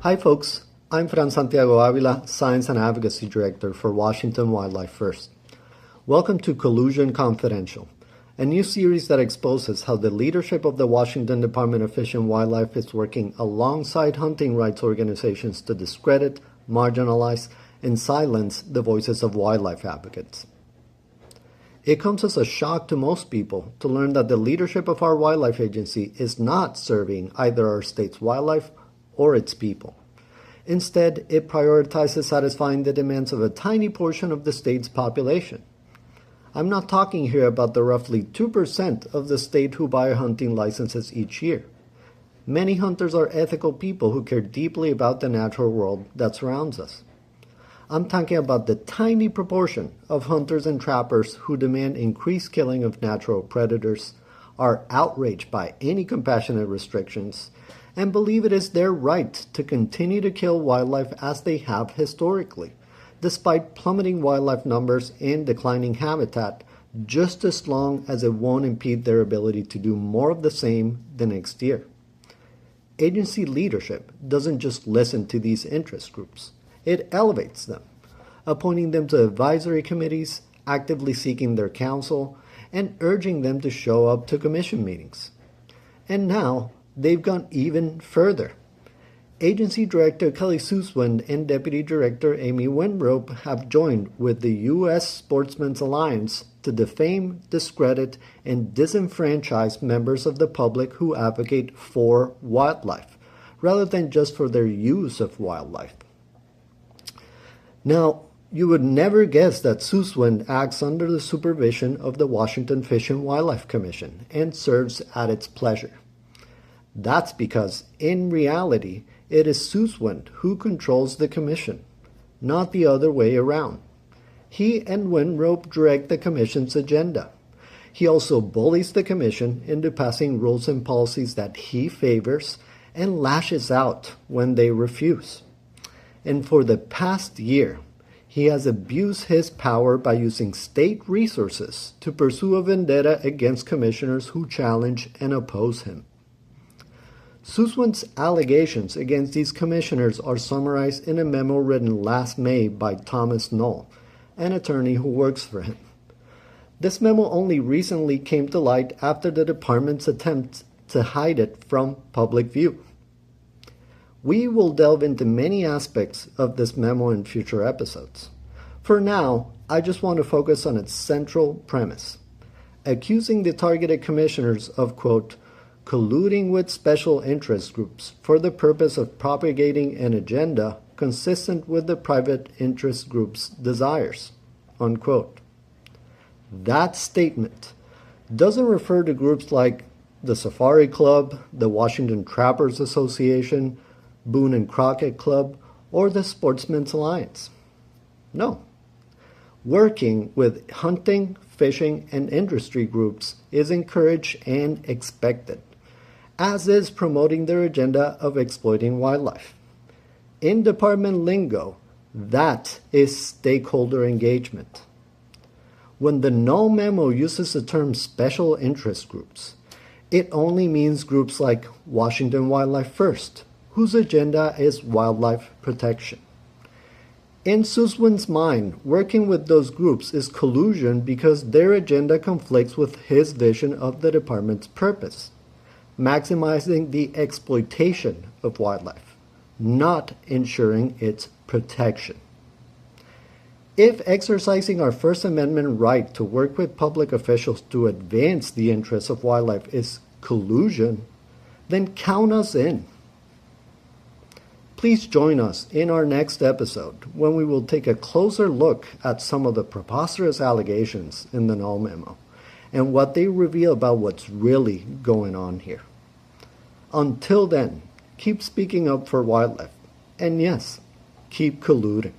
Hi folks, I'm Fran Santiago Avila, Science and Advocacy Director for Washington Wildlife First. Welcome to Collusion Confidential, a new series that exposes how the leadership of the Washington Department of Fish and Wildlife is working alongside hunting rights organizations to discredit, marginalize, and silence the voices of wildlife advocates. It comes as a shock to most people to learn that the leadership of our wildlife agency is not serving either our state's wildlife or its people. Instead, it prioritizes satisfying the demands of a tiny portion of the state's population. I'm not talking here about the roughly 2% of the state who buy hunting licenses each year. Many hunters are ethical people who care deeply about the natural world that surrounds us. I'm talking about the tiny proportion of hunters and trappers who demand increased killing of natural predators, are outraged by any compassionate restrictions, and believe it is their right to continue to kill wildlife as they have historically, despite plummeting wildlife numbers and declining habitat, just as long as it won't impede their ability to do more of the same the next year. Agency leadership doesn't just listen to these interest groups. It elevates them, appointing them to advisory committees, actively seeking their counsel, and urging them to show up to commission meetings. And now, they've gone even further. Agency Director Kelly Suswind and Deputy Director Amy Winrope have joined with the U.S. Sportsmen's Alliance to defame, discredit, and disenfranchise members of the public who advocate for wildlife, rather than just for their use of wildlife. Now, you would never guess that Suswind acts under the supervision of the Washington Fish and Wildlife Commission and serves at its pleasure. That's because, in reality, it is Suswind who controls the commission, not the other way around. He and Winrope direct the commission's agenda. He also bullies the commission into passing rules and policies that he favors and lashes out when they refuse. And for the past year, he has abused his power by using state resources to pursue a vendetta against commissioners who challenge and oppose him. Suswind's allegations against these commissioners are summarized in a memo written last May by Thomas Knoll, an attorney who works for him. This memo only recently came to light after the department's attempt to hide it from public view. We will delve into many aspects of this memo in future episodes. For now, I just want to focus on its central premise, accusing the targeted commissioners of, quote, colluding with special interest groups for the purpose of propagating an agenda consistent with the private interest group's desires, unquote. That statement doesn't refer to groups like the Safari Club, the Washington Trappers Association, Boone and Crockett Club, or the Sportsmen's Alliance. No. Working with hunting, fishing, and industry groups is encouraged and expected, as is promoting their agenda of exploiting wildlife. In department lingo, that is stakeholder engagement. When the Knoll memo uses the term special interest groups, it only means groups like Washington Wildlife First, whose agenda is wildlife protection. In Suswind's mind, working with those groups is collusion because their agenda conflicts with his vision of the department's purpose, maximizing the exploitation of wildlife, not ensuring its protection. If exercising our First Amendment right to work with public officials to advance the interests of wildlife is collusion, then count us in. Please join us in our next episode when we will take a closer look at some of the preposterous allegations in the Knoll memo and what they reveal about what's really going on here. Until then, keep speaking up for wildlife, and yes, keep colluding.